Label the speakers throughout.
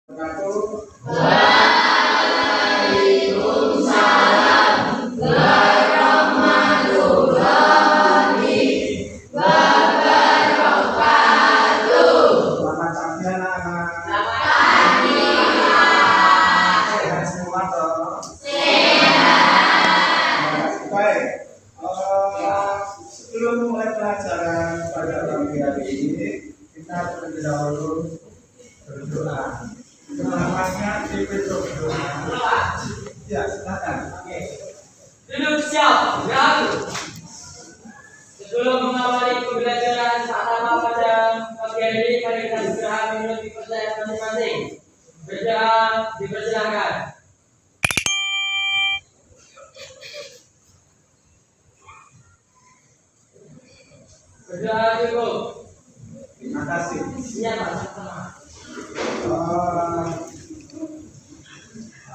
Speaker 1: Waalaikumsalam warahmatullahi wabarakatuh.
Speaker 2: Selamat pagi anak-anak.
Speaker 1: Selamat pagi.
Speaker 2: Sehat semua toh?
Speaker 1: Sehat.
Speaker 2: Baik. Sebelum mulai pelajaran pada pagi hari ini, kita terlebih dahulu berdoa. Namanya di berdoa. Ya, silakan.
Speaker 3: Duduk siap, gerak. Sebelum mengawali pembelajaran pertama pada pagi hari ini, mari kita segera minum dipercaya masing-masing. Berdoa dipersilakan. Berdoa cukup.
Speaker 2: Terima kasih.
Speaker 3: Iya, Pak. Sama.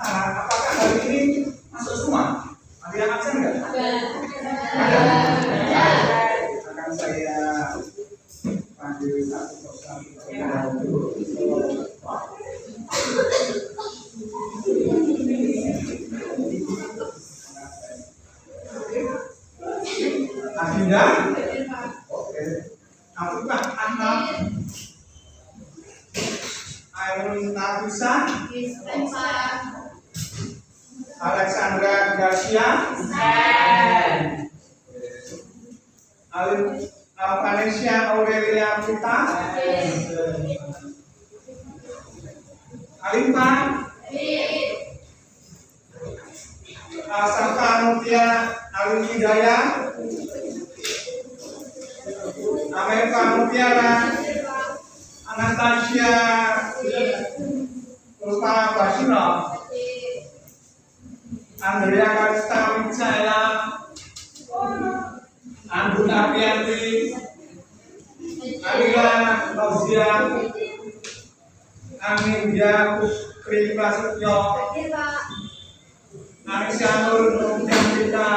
Speaker 2: Apakah hari ini masuk semua? Ada yang absen nggak? Akan saya panggil satu persatu. Agenda? Oke. Apakah anak Ainun Nafisa, Alexandra Garcia, Alvanesia Aurelia Pita, Alimpa, Safa Mutia Alim Hidayah, Amerika Mutiara, Anastasia Rupa Basino, Andrea Karista Micaela, Andun Aprianti, Alila Fauzia, Amindia Putri Prasetyo, Anissa Nur Nurjantita,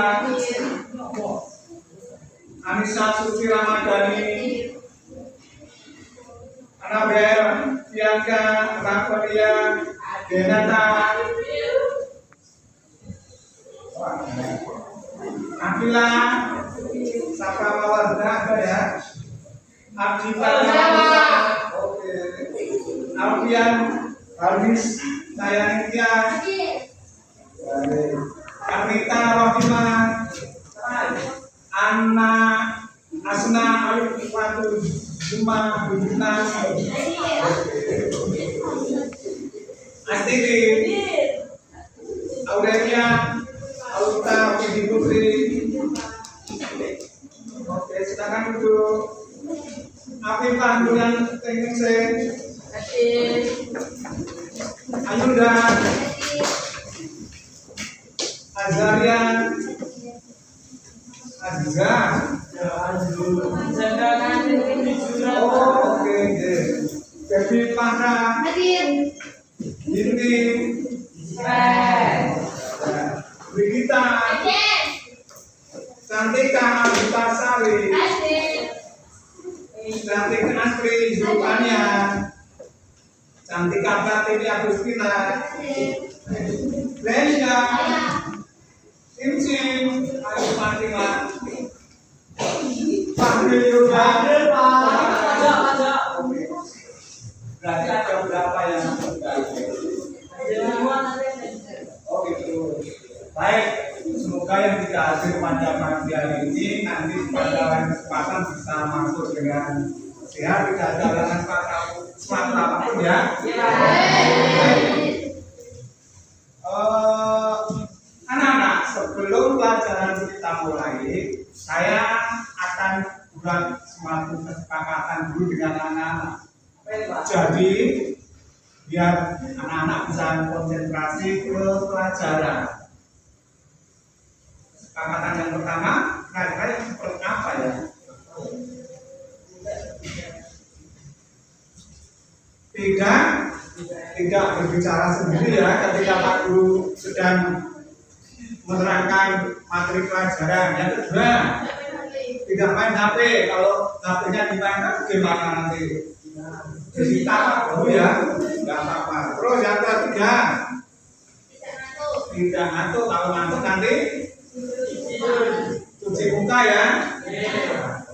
Speaker 2: Anissa Suci Ramadhani, Anabel, Bianca, Rafalia, Denata, Akila, Saka Mawarda ada ya, Abdita, oke, Alfian, Haris, Sayantia, Anita Rohimah, Anna, Asna, Alif Fatu, Cuma Bintang, Astiri, Aurelia, Auta Pidi Putri. Oke, silakan duduk. Api Pandu yang ingin saya. Ayunda, Azaria, Aziza. Oh, oke. Baby Pana, Dindi, Brigita, Cantika Vitasari, Cantika Asri Zulfania, Cantika Pratiwi Agustina, Lesya, Imcim, Ayu Fatima, Fahri Yuda, berarti ada berapa yang oh gitu. Baik, semoga yang tidak hadir pada pagi hari ini nanti pada lain kesempatan bisa masuk dengan sehat, tidak ada halangan suatu apapun ya. Anak-anak, sebelum pelajaran kita mulai, saya akan buat suatu kesepakatan dulu dengan anak-anak. Jadi biar anak-anak bisa konsentrasi ke pelajaran. Kesepakatan yang pertama, kira-kira seperti apa ya? Tidak berbicara sendiri ya ketika Pak Guru sedang menerangkan materi pelajaran. Yang kedua, tidak main HP. Kalau HP-nya dimainkan, gimana nanti? Disita Pak Guru ya, nggak apa-apa. Terus bekerja? Tidak ngantuk. Kalau ngantuk nanti cuci muka ya.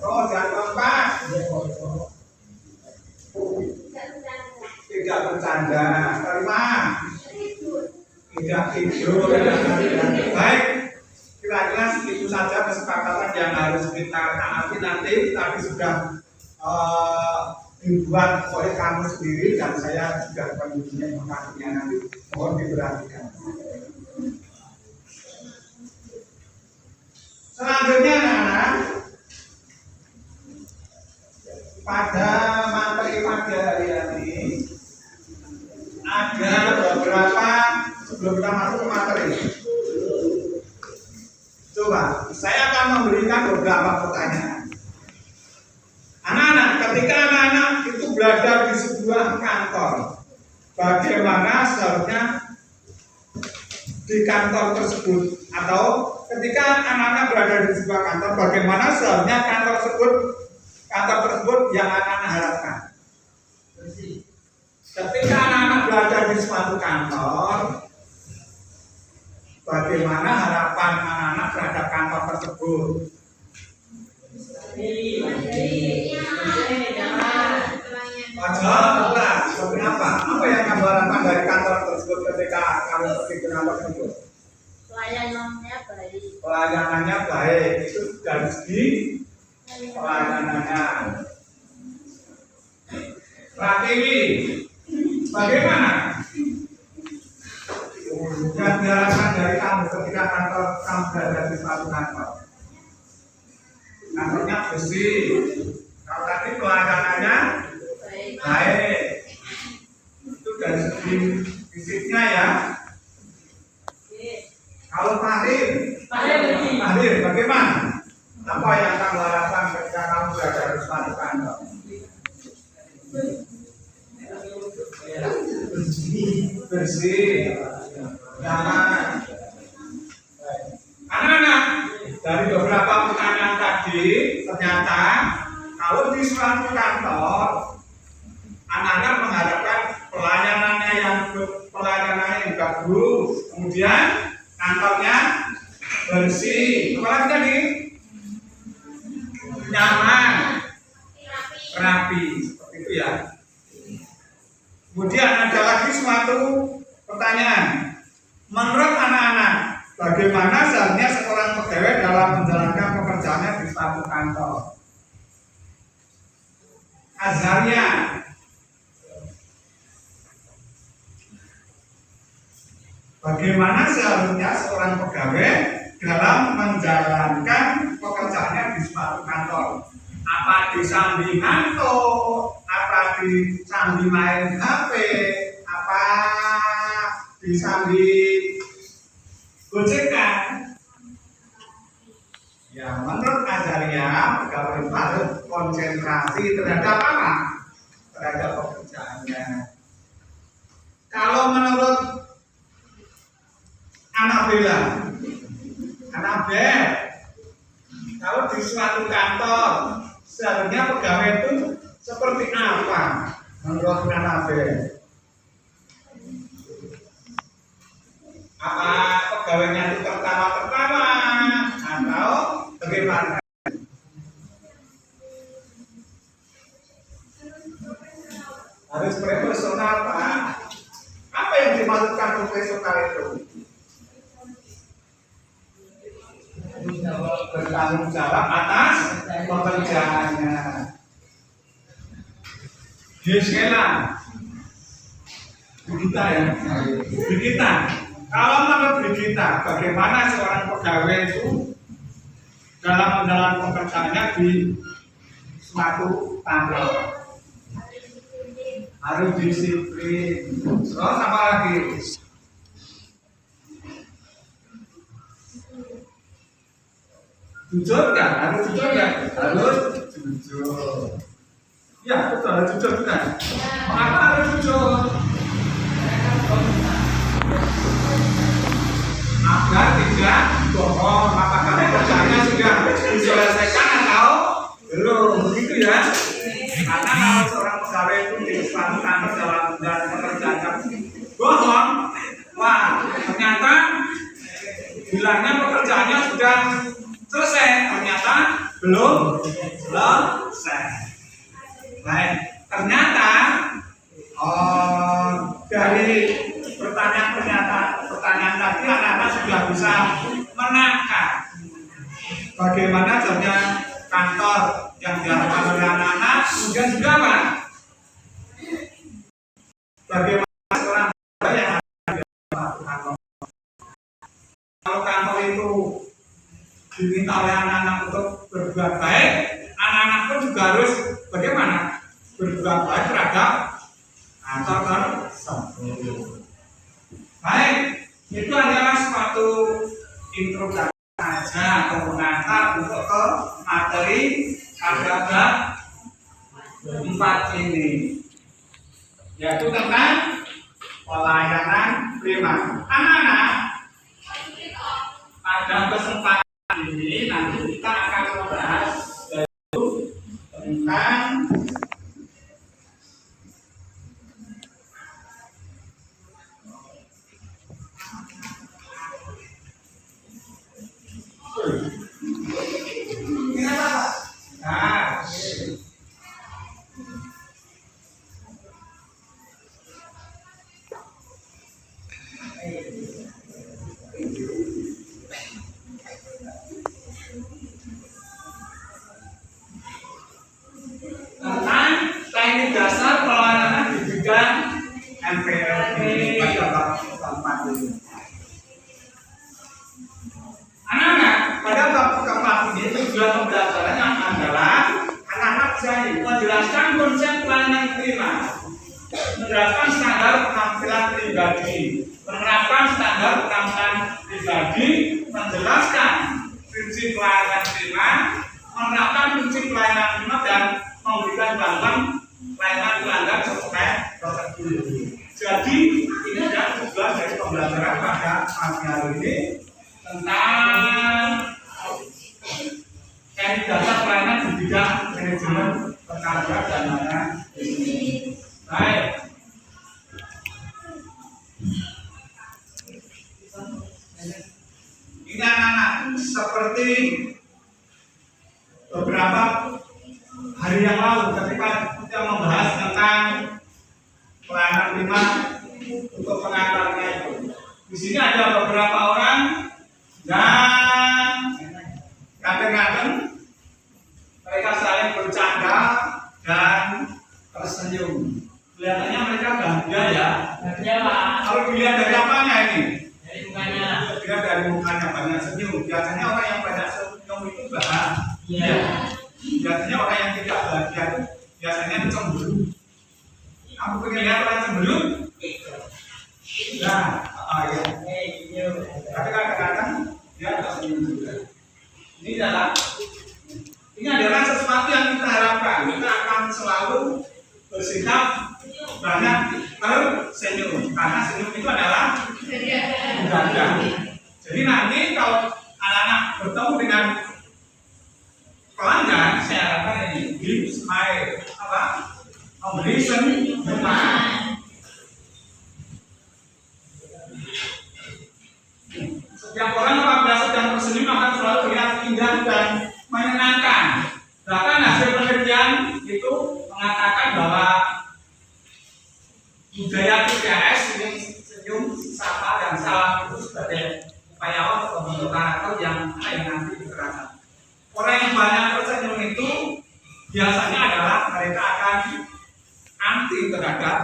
Speaker 2: Terus yang keempat, tidak bercanda. Kelima, tidak tidur. Baik, kira-kira itu saja kesepakatan yang harus kita taati nanti, tapi sudah dibuat oleh kamu sendiri dan saya juga penunjuknya informasinya nanti, mohon diperhatikan. Selanjutnya anak-anak, pada materi pagi hari ini ada beberapa, sebelum kita masuk ke materi, coba saya akan memberikan beberapa pertanyaan. Anak-anak, ketika anak-anak itu berada di sebuah kantor, bagaimana seharusnya di kantor tersebut, atau ketika anak-anak berada di sebuah kantor, bagaimana seharusnya kantor tersebut yang anak-anak harapkan. Ketika anak-anak berada di suatu kantor, bagaimana harapan anak-anak terhadap kantor tersebut? Wajah, seperti apa? Apa yang kamu harapkan dari kantor tersebut ketika kamu pergi ke kantor tersebut? Pelayanannya baik, itu dari segi pelayanannya. Pratiwi, bagaimana yang diharapkan dari kamu ketika kantor kamu berada di suatu kantor? Kantornya bersih. Kalau tadi pelayanannya baik, itu dari segi fisiknya ya. Kalau Tahir, bagaimana? Apa yang kamu harapkan ketika kamu berada di suatu kantor? Bersih, nyaman. Anak-anak, dari beberapa pertanyaan tadi, ternyata kalau di suatu kantor, anak-anak mengharapkan pelayanannya yang bagus, kemudian kantornya bersih, apalagi tadi nyaman, rapi, seperti itu ya. Kemudian ada lagi suatu pertanyaan, menurut anak-anak, bagaimana seharusnya seorang pegawai dalam menjalankan pekerjaannya di suatu kantor? Azaria, bagaimana seharusnya seorang pegawai dalam menjalankan pekerjaannya di suatu kantor? Apa disambi ngantuk? Apa disambi main HP? Apa disambi gojekan? Ya, menurut Azaria, pegawai harus konsentrasi terhadap apa? Terhadap pekerjaannya. Kalau menurut Anabella, kalau di suatu kantor, seharusnya pegawai itu seperti apa menurut Anabella? Apa pegawainya itu tertawa-tertawa atau bagaimana? Harus profesional, Pak. Apa yang dimaksudkan profesional itu? Bertanggung jawab atas pekerjaannya. Gisela, Brigita ya, Brigita. Kalau menurut Brigita, bagaimana seorang pegawai itu dalam menjalankan pekerjaannya di suatu kantor? Harus disiplin. Terus apa lagi? Jujur kan? Harus jujur kan? Harus jujur. Ya, betul, harus jujur kan? Mengapa harus jujur? Agar tidak bohong. Apakah pekerjaannya sudah diselesaikan atau belum? Begitu ya? Karena kalau seorang pegawai itu di suatu kantor dalam pekerjaan bohong, bilangnya pekerjaannya sudah selesai, ternyata belum selesai. Baik, ternyata dari pertanyaan tadi anak-anak sudah bisa menangkap bagaimana jamnya kantor yang diharapkan oleh anak-anak, kemudian juga apa? Bagaimana seorang yang ada di kantor. Kalau kantor itu diminta oleh anak-anak untuk berbuat baik, anak-anak pun juga harus bagaimana? Berbuat baik terhadap kantor tersebut. Baik, itu adalah suatu introduksi saja atau pengantar untuk ke materi pada 4 ini, yaitu tentang pelayanan prima. Anak-anak, pada kesempatan ini nanti kita akan membahas yaitu tentang teknik dasar pelayanan di bidang MPLB pada bab 4 ini. Anak-anak, pada bab keempat ini tujuan pembelajarannya adalah anak-anak jadi menjelaskan konsep pelayanan prima, menerapkan standar penampilan pribadi, menerapkan standar penampilan pribadi, menjelaskan prinsip pelayanan prima, menerapkan prinsip pelayanan prima dan memberikan bantuan pelayanan pelanggan sesuai prosedur. Jadi ini adalah tujuan dari pembelajaran pada pagi hari ini tentang teknik dasar pelayanan di bidang manajemen pekerja dan layanan. Baik. Ini anak-anak seperti beberapa hari yang lalu ketika kita membahas tentang pelayanan prima untuk pengantarnya itu. Di sini ada beberapa orang yang kadang-kadang mereka saling bercanda dan tersenyum. Kelihatannya mereka bahagia ya.
Speaker 3: Bahagia Pak.
Speaker 2: Kalau dilihat dari apanya ini?
Speaker 3: Dari mukanya.
Speaker 2: Dilihat dari mukanya banyak senyum. Biasanya orang yang banyak senyum itu bahagia. Biasanya orang yang tidak bahagia itu biasanya cemburu. Kamu pengen lihat orang cemburu? Nah, ya. Tapi kadang-kadang dia tersenyum juga. Ini adalah sesuatu yang kita harapkan. Kita akan selalu bersikap banyak tersenyum, karena senyum itu adalah ibadah. Jadi nanti kalau anak-anak bertemu dengan pelanggan, saya harapkan ini give smile, memberi senyuman. Setiap orang apabila sedang tersenyum akan selalu terlihat indah dan menyenangkan. Bahkan hasil penelitian itu mengatakan bahwa budaya 3S, senyum, sapa, dan salam itu sebagai upaya untuk membentuk karakter yang nanti diterapkan. Orang yang banyak tersenyum itu biasanya adalah mereka akan anti terhadap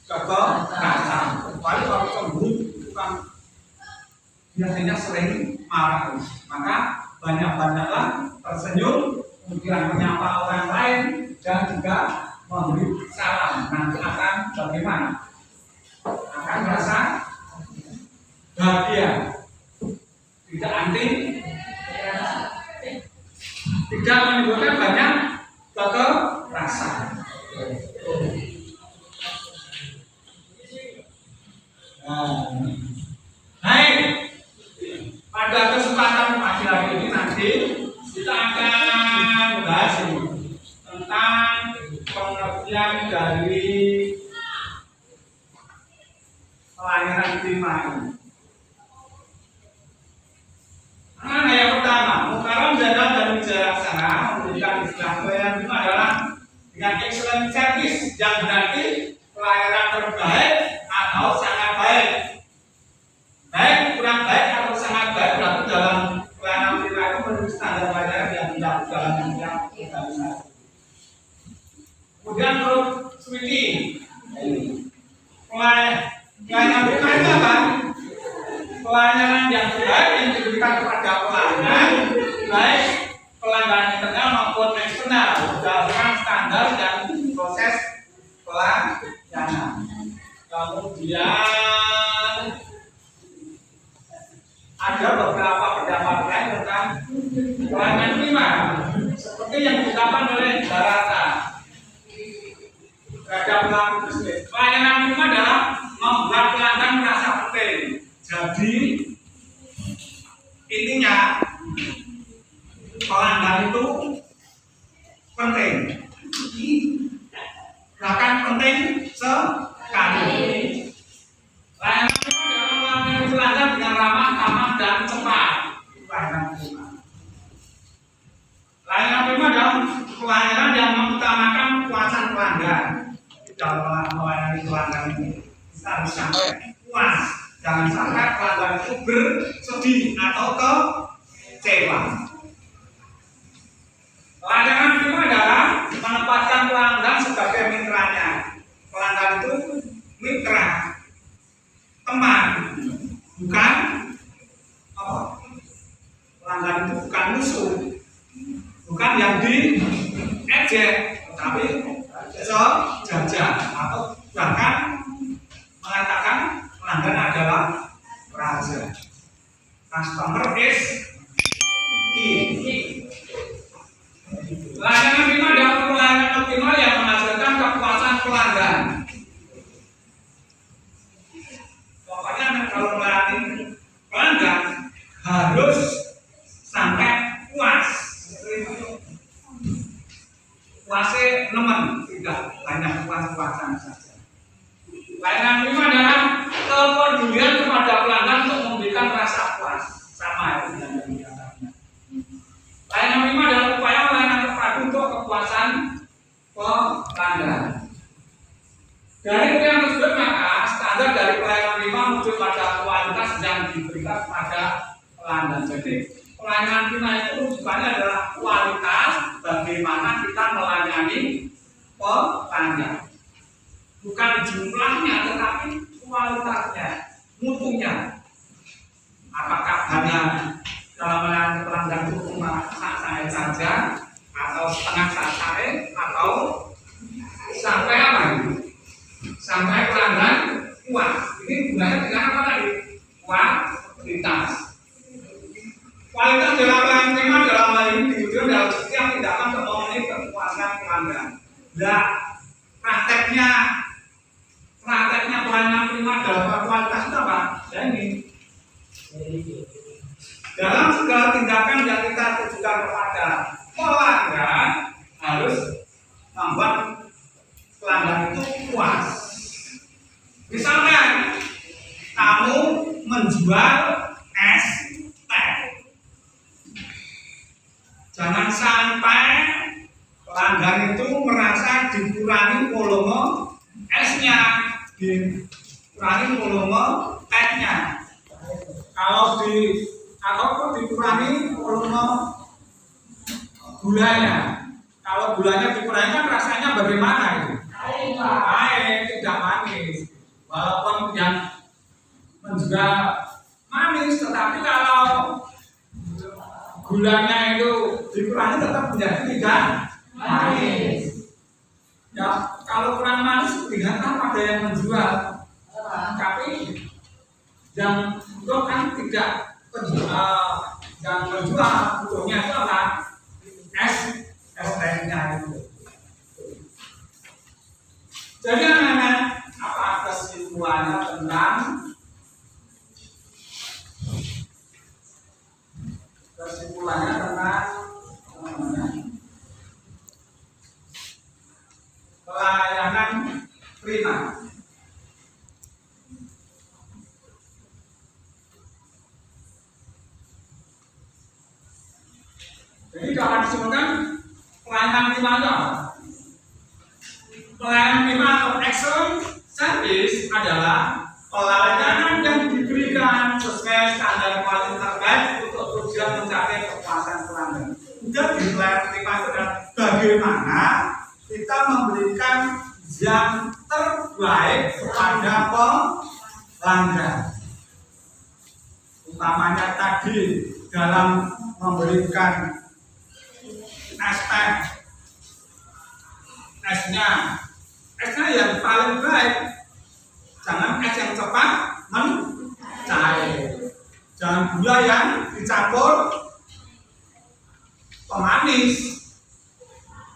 Speaker 2: kekerasan. Kecuali kalau cemburu itu kan biasanya sering marah. Maka banyak-banyaklah tersenyum, kemudian menyapa orang lain dan juga memberi salam. Nanti akan bagaimana? Akan merasa bahagia, tidak anti, tidak menimbulkan banyak kekerasan. Baik, pada kesempatan pagi hari ini nanti kita akan membahas tentang pengertian dari pelayanan prima ini. yang berarti pelayanan terbaik atau sangat baik. Baik, kurang baik atau sangat baik berarti dalam pelayanan prima itu menurut standar pelayanan yang tidak dalam bidang organisasi. Kemudian menurut Switi, pelayanan prima itu apa? Pelayanan yang baik yang diberikan kepada pelanggan, baik pelanggan internal maupun eksternal berdasarkan standar dan proses pelayanan. Kemudian ada beberapa pendapat lain tentang pelayanan prima, seperti yang diucapkan oleh Barata terhadap pelaku bisnis. Pelayanan prima adalah membuat pelanggan merasa penting. Jadi intinya pelanggan itu penting, bahkan penting sekali. Pelayanan prima adalah melayani pelanggan dengan ramah, aman, dan cepat. Pelayanan prima. Pelayanan prima adalah pelayanan yang mengutamakan kepuasan pelanggan. Dalam melayani pelanggan ini kita harus sampai puas. Jangan sampai pelanggan itu bersedih atau kecewa. Pelayanan prima adalah menempatkan pelanggan sebagai mitranya. Pelanggan itu mitra, teman, bukan apa? Pelanggan itu bukan musuh, bukan yang diejek, tetapi jajah atau bahkan mengatakan pelanggan adalah raja. Customer is king. Pelayanan prima adalah pelayanan optimal yang menghasilkan kepuasan pelanggan. Pokoknya kalau melayani pelanggan harus sampai puas. Puasnya nemen, tidak hanya puas-puasan saja. Pelayanan prima adalah kepedulian kepada pelanggan untuk memberikan rasa puas. Sama itu dengan yang pelayanan prima adalah upaya pelayanan terpadu untuk kepuasan pelanggan. Dari yang tersebut maka standar dari pelayanan prima muncul pada kualitas yang diberikan kepada pelanggan. Jadi pelayanan prima itu rujukannya adalah kualitas bagaimana kita melayani pelanggan. Bukan jumlahnya tetapi kualitasnya, mutunya. Apakah hanya dalam melayani pelanggan itu cuma saat saja atau setengah saat atau sampai apa ini? Sampai pelanggan puas. Ini gunanya dengan apa tadi? Kualitas. Kualitas dalam pelayanan prima dalam hal ini diwujudkan dalam setiap tindakan untuk memenuhi kepuasan pelanggan. Nah, prakteknya pelayanan prima dalam kualitas itu apa? Ya ini. Dalam segala tindakan yang kita tujukan kepada pelanggan harus membuat pelanggan itu puas. Misalkan kamu menjual es teh, jangan sampai pelanggan itu merasa dikurangi volume esnya, dikurangi volume tehnya. Kalau dikurangi volume gulanya, kalau gulanya dikurangi kan rasanya bagaimana itu? Pahit, tidak manis. Walaupun yang menjual manis, tetapi kalau gulanya itu dikurangi tetap menjadi tidak manis. Ya, kalau kurang manis dengan apa ada yang menjual, tapi yang itu kan tidak yang menjual butuhnya itu apa? Es tehnya itu. Jadi anak-anak, apa kesimpulannya tentang pelayanan prima? Jadi dapat disebutkan pelayanan prima itu apa? Pelayanan prima atau excellent service adalah pelayanan yang diberikan sesuai standar kualitas terbaik untuk tujuan mencapai kepuasan pelanggan. Jadi pelayanan prima itu adalah bagaimana kita memberikan yang terbaik kepada pelanggan. Utamanya tadi dalam memberikan esnya yang paling baik, jangan es yang cepat mencair, jangan gula yang dicampur pemanis,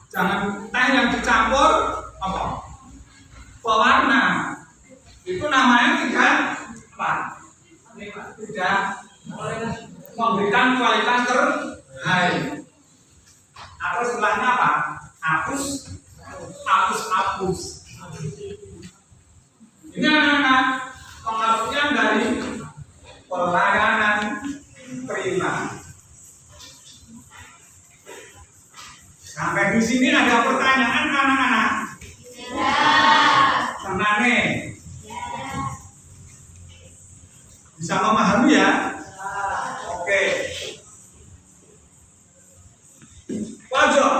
Speaker 2: jangan teh yang dicampur pewarna. Itu namanya tidak memberikan kualitas terbaik. Atau setelahnya apa? Hapus. Ini anak-anak pengertian dari pelayanan prima. Sampai di sini ada pertanyaan anak-anak? Tenang nih. Bisa memahami ya? Oke. Pojok.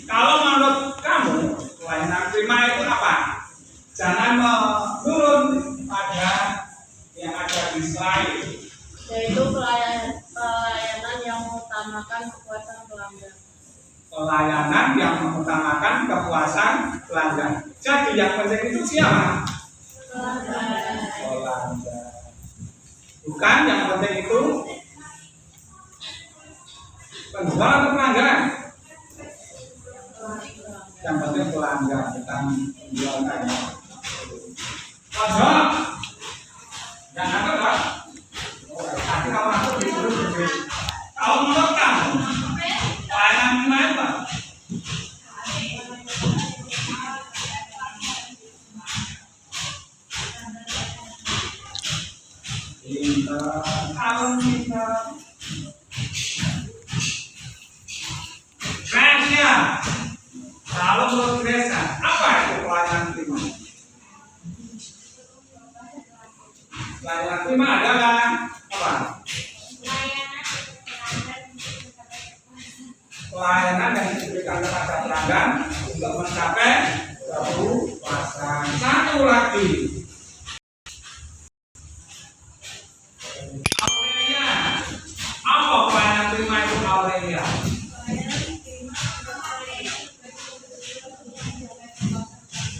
Speaker 2: Kalau menurut kamu pelayanan prima itu apa? Jangan menurun pada yang ada di slide.
Speaker 1: Yaitu pelayanan yang mengutamakan kepuasan pelanggan.
Speaker 2: Pelayanan yang mengutamakan kepuasan pelanggan. Jadi yang penting itu siapa? Pelanggan. Bukan yang penting itu penjual atau pelanggan. Yang penting pelanggan, bukan penjualnya. Pojok. Yang ada apa? Nanti kalau aku disuruh. Kalau menurut kamu pelayanan prima apa? Gracia. Kalau menurut Gracia, apa itu pelayanan prima? Pelayanan prima adalah apa? Pelayanan yang diberikan kepada pelanggan untuk mencapai kepuasan. Satu lagi. Aurelia. Apa pelayanan prima itu Aurelia?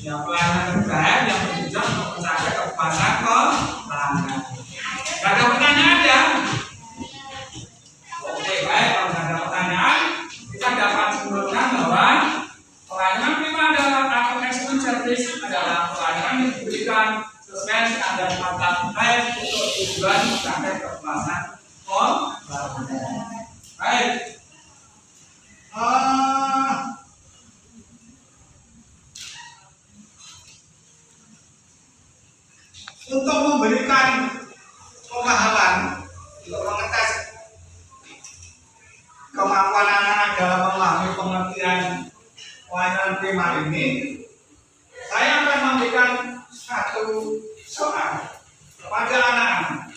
Speaker 2: Ya, pelayanan terbaik yang bertujuan untuk mencapai kepuasan pelanggan. Gak ada pertanyaan ya? Oke, baik. Kalau tidak ada pertanyaan, kita dapat simpulkan bahwa pelayanan prima adalah atau excellent service adalah pelayanan yang diberikan sesuai standar kualitas terbaik untuk tujuan mencapai kepuasan pelanggan. Baik. Untuk memberikan pemahaman, untuk mengetes kemampuan anak-anak dalam memahami pengertian pelayanan prima ini, saya akan memberikan satu soal kepada anak-anak.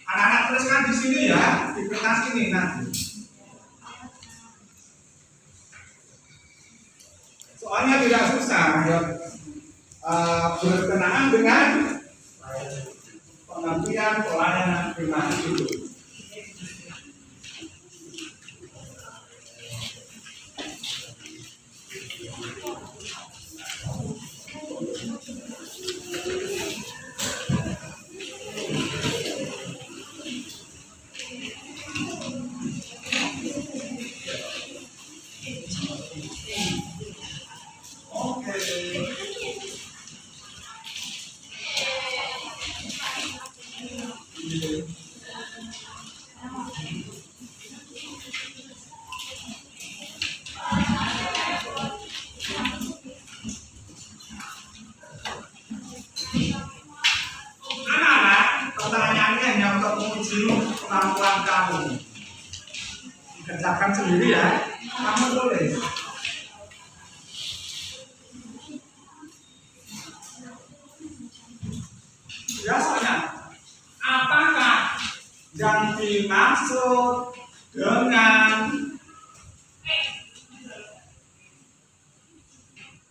Speaker 2: Anak-anak tuliskan di sini ya, di kertas ini nanti. Soalnya tidak susah, ya. Berkenaan dengan pengertian pelayanan prima itu. Kemampuan kamu kerjakan sendiri ya, kamu boleh. Biasanya, apakah yang dimaksud dengan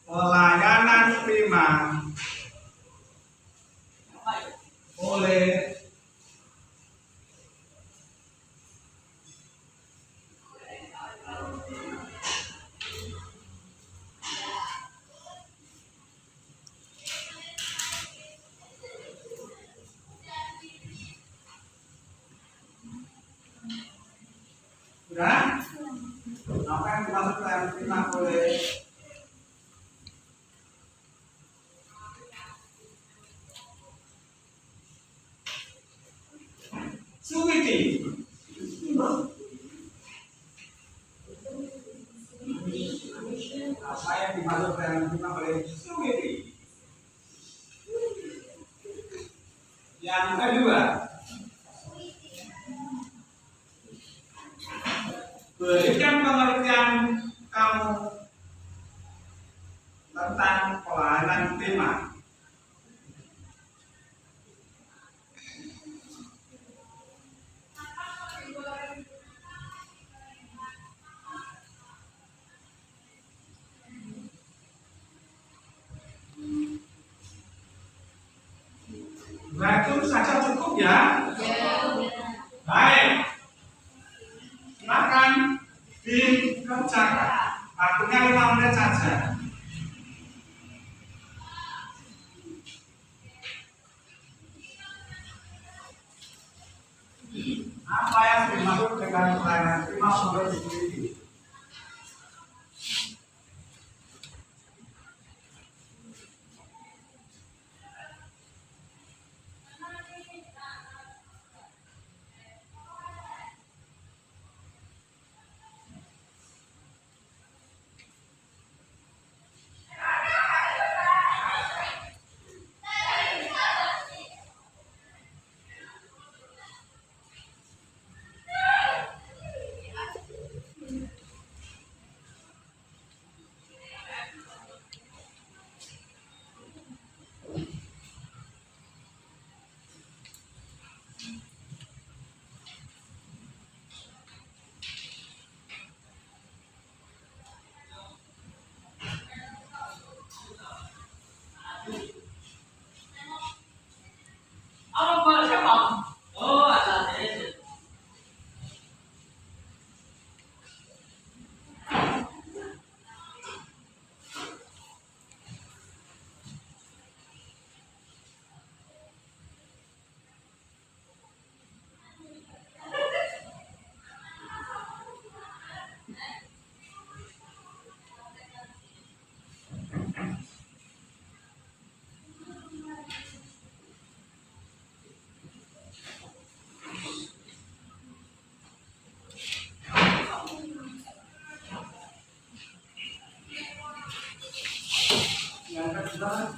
Speaker 2: pelayanan prima oleh sudah? Apa yang dimaksud pelayanan prima oleh Suwiti? Apa yang dimaksud pelayanan prima oleh Suwiti? Yang kedua, berikan pengertian kamu tentang pelayanan prima. Nah, itu saja cukup ya. Baik, silakan dikerjakan. Waktunya 5 menit saja. Apa yang dimaksud dengan pelayanan prima oleh Suwiti?
Speaker 3: Apa siapa? Oh, ada ini.
Speaker 2: Yang kedua,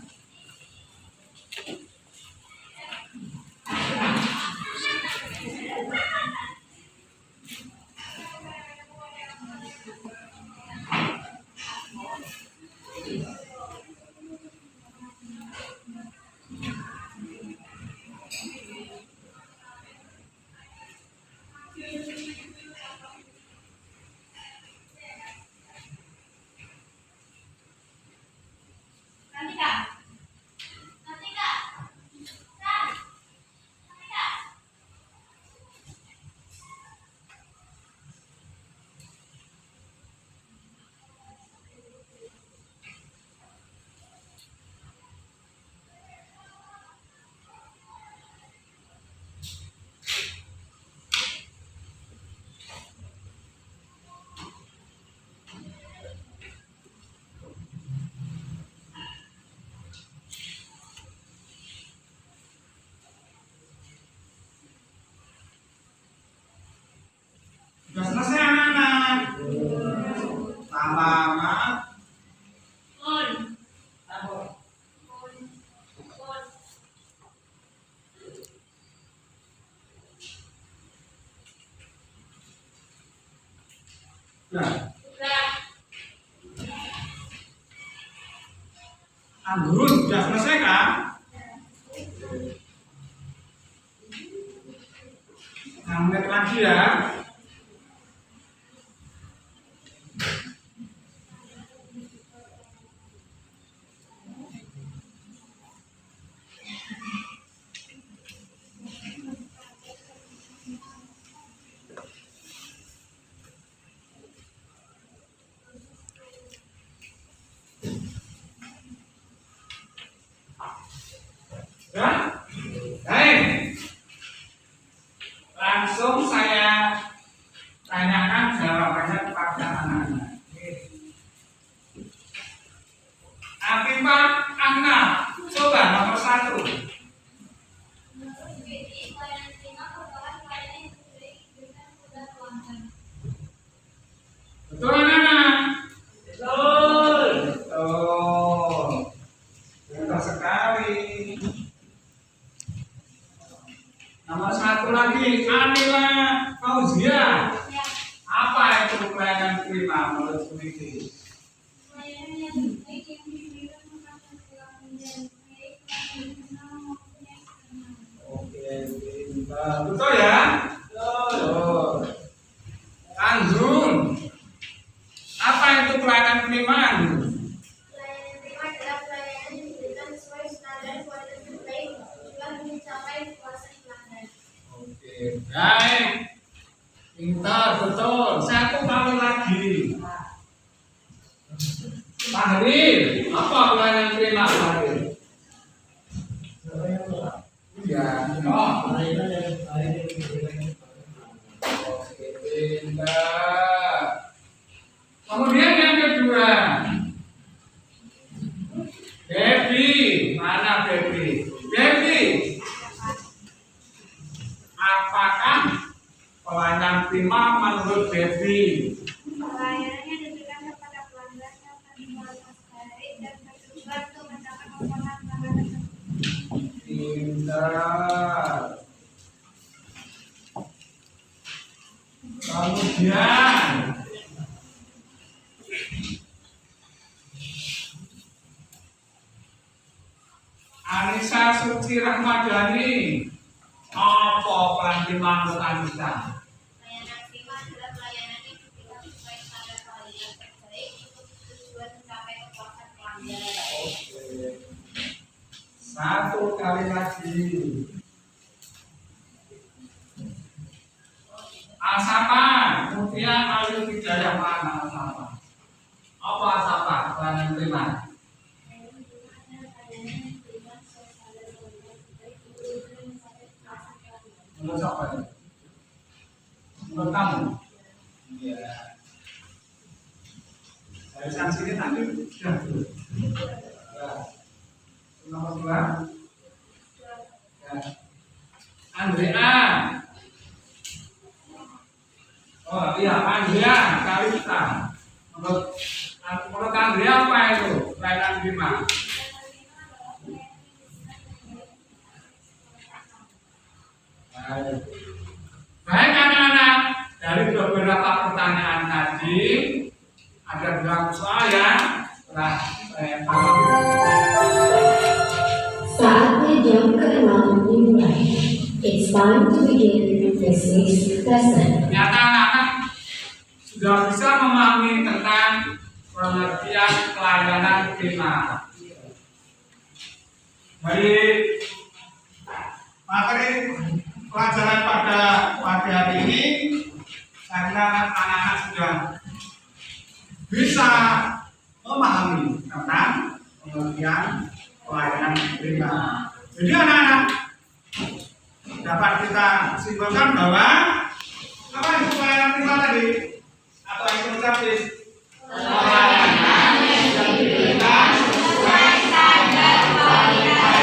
Speaker 2: sudah selesai anak-anak. Tambah Nah, Anggun sudah selesai kan? menit lagi ya. Ya, baik. Langsung saya tanyakan jawabannya kepada anak-anak. Afifah Anna, coba nomor 1. Betul anak-anak? Betul. Betul. Pintar sekali. Nomor 1 lagi, Anila Fauzia. Apa itu pelayanan prima menurut Sumiti? Oke, betul ya? Betul. Anzun, apa itu pelayanan prima?
Speaker 1: Pelayanan prima adalah pelayanan yang diberikan sesuai standar kualitas terbaik tujuan mencapai kepuasan pelanggan.
Speaker 2: Oke, baik. Pintar, betul. 1 kali lagi. Pak Haril, apa pelayanan prima Pak Haril? Ya, oke, pintar. Kemudian yang kedua, Debbie, mana Debbie? Debbie, apakah pelayanan prima menurut Debbie?
Speaker 1: Pelayanannya diberikan kepada pelanggan yang kualitas baik dan bertujuan untuk mencapai kepuasan pelanggan tersebut.
Speaker 2: Pintar. Kemudian Anissa Suci Rahmadani, apa pelanti manut Anissa?
Speaker 1: Pelayanan prima adalah pelayanan yang diberikan sesuai standar kualitas terbaik untuk tujuan mencapai kepuasan pelanggan.
Speaker 2: Oke. 1 kali lagi. Asapa, Mutia Ayu Hidayah mana Asapa? Apa Asapa? Pelayanan prima. Menurut siapa ya? Menurut kamu? Iya. Dari sanksi ini tadi sudah tuh. Ya. Nomor 2. Ya. Andrea. Oh iya, Andrea Kalista. Menurut Andrea apa itu? Pelayanan prima. Baik anak-anak, dari beberapa pertanyaan tadi ada 2 soal ya. Setelah saya
Speaker 4: Saatnya jam ke-6 dimulai. It's time to begin this week's lesson.
Speaker 2: ternyata anak-anak sudah bisa memahami tentang pengertian pelayanan prima. Dari materi pelajaran pada hari ini, saya kira anak-anak sudah bisa memahami tentang pengertian pelayanan prima. Jadi anak-anak dapat kita simpulkan bahwa apa itu pelayanan prima tadi? Apa itu mencapai pelayanan yang diberikan sesuai standar kualitas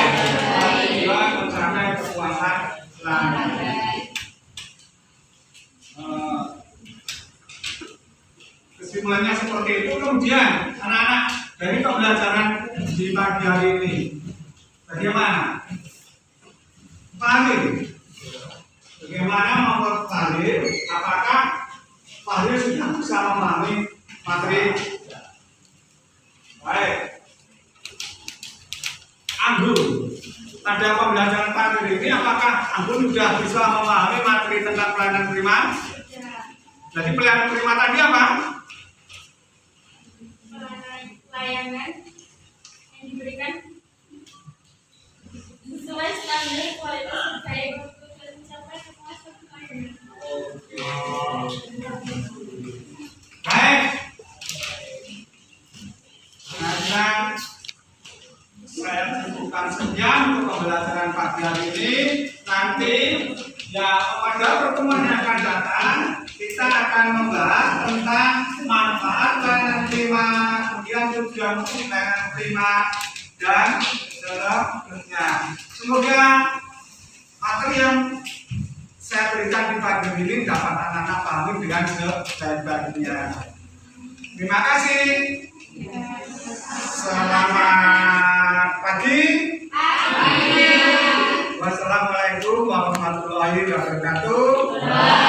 Speaker 2: tujuan mencapai kepuasan pelanggan. Kesimpulannya seperti itu. Kemudian anak-anak dari pembelajaran di pagi hari ini bagaimana? Bagaimana membuat Fahri? Apakah Fahri sudah bisa memahami materi? Baik. Anggur pada pembelajaran pelajaran pagi ini, apakah Anggun sudah bisa memahami materi tentang pelayanan prima? Jadi pelayanan prima tadi apa?
Speaker 1: Pelayanan yang diberikan sesuai standar kualitas supaya betul-betul mencapai kemasan pelayanan.
Speaker 2: Baik. Sekarang saya cukupkan sekian untuk pembelajaran pagi hari ini. Nanti ya pada pertemuan yang akan datang kita akan membahas tentang manfaat pelayanan prima, kemudian tujuan pelayanan prima dan seterusnya. Semoga materi yang saya berikan di pagi ini dapat anak-anak pahami dengan sebaik-baiknya. Terima kasih. Selamat pagi. Wassalamualaikum warahmatullahi wabarakatuh.